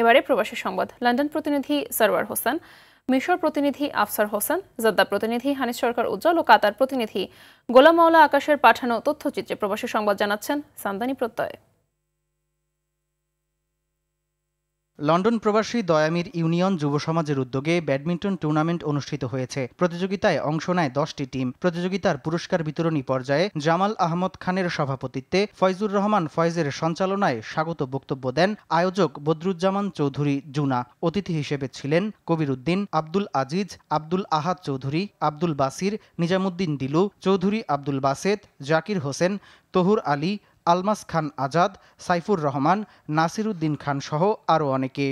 এবারে প্রবাসী সংবাদ। লন্ডন প্রতিনিধি সরওয়ার হোসেন, মিশর প্রতিনিধি আফসার হোসেন, জেদ্দা প্রতিনিধি হানিস সরকার উজ্জ্বল ও কাতার প্রতিনিধি গোলাম মাওলা আকাশের পাঠানো তথ্যচিত্রে প্রবাসী সংবাদ জানাচ্ছেন সামদানি প্রত্যয়। লন্ডন প্রবাসী দয়ামির ইউনিয়ন যুব সমাজের উদ্যোগে ব্যাডমিন্টন টুর্নামেন্ট অনুষ্ঠিত হয়েছে। প্রতিযোগিতায় অংশ নেয় 10টি টিম। প্রতিযোগিতার পুরস্কার বিতরণী পর্যায়ে জামাল আহমদ খানের সভাপতিত্বে ফয়জুর রহমান ফয়েজের সঞ্চালনায় স্বাগত বক্তব্য দেন আয়োজক বদরুজ্জামান চৌধুরী জুনা। অতিথি হিসেবে ছিলেন কবির উদ্দিন, আব্দুল আজিজ, আব্দুল আহাদ চৌধুরী, আব্দুল বাসির, নিজামুদ্দিন দিলু, চৌধুরী আব্দুল বাসেত, জাকির হোসেন, তহুর আলী, আলমাস খান আজাদ, সাইফুর রহমান, নাসিরউদ্দিন খান সহ আরও অনেকে।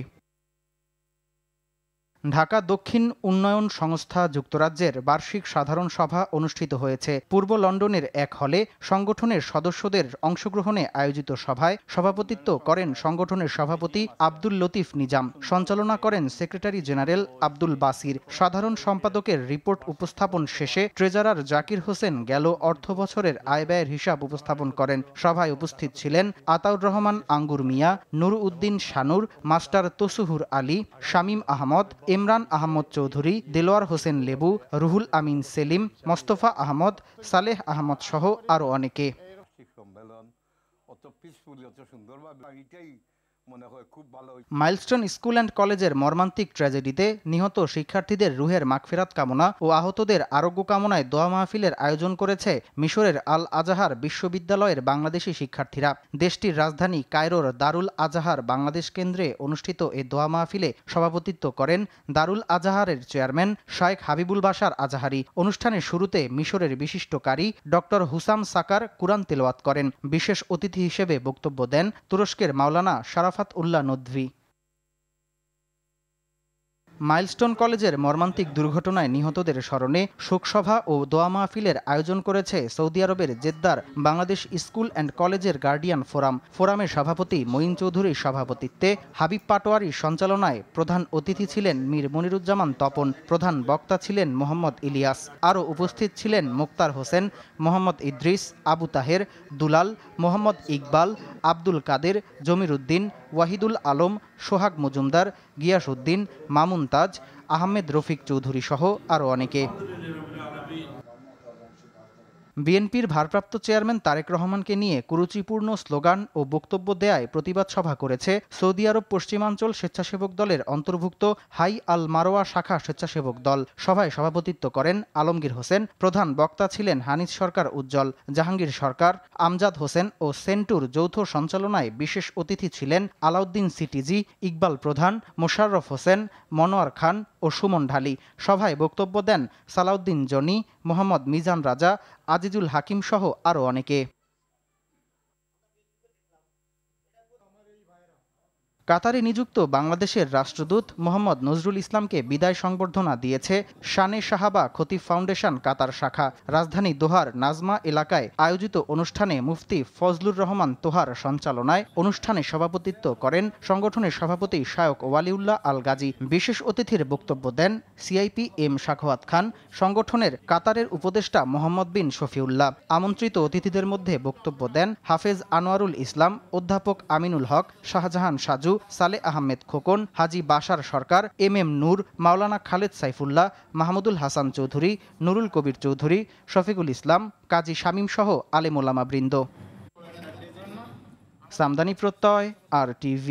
ঢাকা দক্ষিণ উন্নয়ন সংস্থা যুক্তরাজ্যের বার্ষিক সাধারণ সভা অনুষ্ঠিত হয়েছে। পূর্ব লন্ডনের এক হলে সংগঠনের সদস্যদের অংশগ্রহণে আয়োজিত সভায় সভাপতিত্ব করেন সংগঠনের সভাপতি আব্দুল লতিফ নিজাম। সঞ্চালনা করেন সেক্রেটারি জেনারেল আব্দুল বাসির। সাধারণ সম্পাদকের রিপোর্ট উপস্থাপন শেষে ট্রেজারার জাকির হোসেন গেল অর্থ বছরের আয় ব্যয়ের হিসাব উপস্থাপন করেন। সভায় উপস্থিত ছিলেন আতাউর রহমান আঙ্গুর মিয়া, নুর উদ্দিন শানুর, মাস্টার তসুহুর আলী, শামীম আহমদ, ইমরান আহমদ চৌধুরী, দেলোয়ার হোসেন লেবু, রুহুল আমিন সেলিম, মোস্তফা আহমদ, সালেহ আহমদ সহ আরও অনেকে। মাইলস্টোন স্কুল অ্যান্ড কলেজের মর্মান্তিক ট্র্যাজেডিতে নিহত শিক্ষার্থীদের রুহের মাগফিরাত কামনা ও আহতদের আরোগ্য কামনায় দোয়া মাহফিলের আয়োজন করেছে মিশরের আল আজাহার বিশ্ববিদ্যালয়ের বাংলাদেশি শিক্ষার্থীরা। দেশটির রাজধানী কায়রোর দারুল আজাহার বাংলাদেশ কেন্দ্রে অনুষ্ঠিত এ দোয়া মাহফিলে সভাপতিত্ব করেন দারুল আজাহারের চেয়ারম্যান শায়েখ হাবিবুল বাশার আজাহারি। অনুষ্ঠানের শুরুতে মিশরের বিশিষ্ট কারি ডক্টর হুসাম সাকার কুরআন তেলাওয়াত করেন। বিশেষ অতিথি হিসেবে বক্তব্য দেন তুরস্কের মাওলানা শারাফাত উল্লাহ নদভী। মাইলস্টোন কলেজের মর্মান্তিক দুর্ঘটনায় নিহতদের স্মরণে শোকসভা ও দোয়া মাহফিলের আয়োজন করেছে সৌদি আরবের জেদ্দার বাংলাদেশ স্কুল অ্যান্ড কলেজের গার্ডিয়ান ফোরাম। ফোরামের সভাপতি মঈন চৌধুরীর সভাপতিত্বে হাবিব পাটোয়ারির সঞ্চালনায় প্রধান অতিথি ছিলেন মীর মনিরুজ্জামান তপন। প্রধান বক্তা ছিলেন মোহাম্মদ ইলিয়াস। আরও উপস্থিত ছিলেন মুক্তার হোসেন, মোহাম্মদ ইদ্রিস, আবু তাহের, দুলাল, মোহাম্মদ ইকবাল, আব্দুল কাদের, জমির উদ্দিন, ওয়াহিদুল আলম, সোহাগ মজুমদার, গিয়াস উদ্দিন, মামুন তাজ, আহমেদ রফিক চৌধুরী সহ আরও অনেকে। বিএনপির ভারপ্রাপ্ত চেয়ারম্যান তারেক রহমানকে নিয়ে কুরুচিপূর্ণ স্লোগান ও বক্তব্য দেয়ায় প্রতিবাদ সভা করেছে সৌদি আরব পশ্চিমাঞ্চল স্বেচ্ছাসেবক দলের অন্তর্ভুক্ত হাই আল মারোয়া শাখা স্বেচ্ছাসেবক দল। সভায় সভাপতিত্ব করেন আলমগীর হোসেন। প্রধান বক্তা ছিলেন হানিস সরকার উজ্জ্বল, জাহাঙ্গীর সরকার, আমজাদ হোসেন ও সেন্টুর যৌথ সঞ্চালনায় বিশেষ অতিথি ছিলেন আলাউদ্দিন সিটিজি, ইকবাল প্রধান, মোশাররফ হোসেন, মনোয়ার খান ও সুমন ঢালি। সভায় বক্তব্য দেন সালাউদ্দিন জনি, মোহাম্মদ মিজান রাজা, আজিজুল হাকিম সহ আরও অনেকে। কাতারে নিযুক্ত বাংলাদেশের রাষ্ট্রদূত মোহাম্মদ নজরুল ইসলামকে বিদায় সংবর্ধনা দিয়েছে শানে সাহাবা খতিব ফাউন্ডেশন কাতার শাখা। রাজধানী দোহার নাজমা এলাকায় আয়োজিত অনুষ্ঠানে মুফতি ফজলুর রহমান তোহার সঞ্চালনায় অনুষ্ঠানে সভাপতিত্ব করেন সংগঠনের সভাপতি শায়ক ওয়ালিউল্লাহ আল গাজী। বিশেষ অতিথির বক্তব্য দেন সিআইপি এম সাখাওয়াত খান, সংগঠনের কাতারের উপদেষ্টা মোহাম্মদ বিন শফিউল্লাহ। আমন্ত্রিত অতিথিদের মধ্যে বক্তব্য দেন হাফেজ আনোয়ারুল ইসলাম, অধ্যাপক আমিনুল হক, শাহজাহান সাজু, সালে আহমেদ খোকন, হাজি বাশার সরকার, এম নূর, মাওলানা খালেদ সাইফুল্লাহ, মাহমুদুল হাসান চৌধুরী, নুরুল কবির চৌধুরী, শফিকুল ইসলাম, কাজী শামীম সহ আলেম ওলামা বৃন্দ। সামদানি প্রত্যয়, RTV।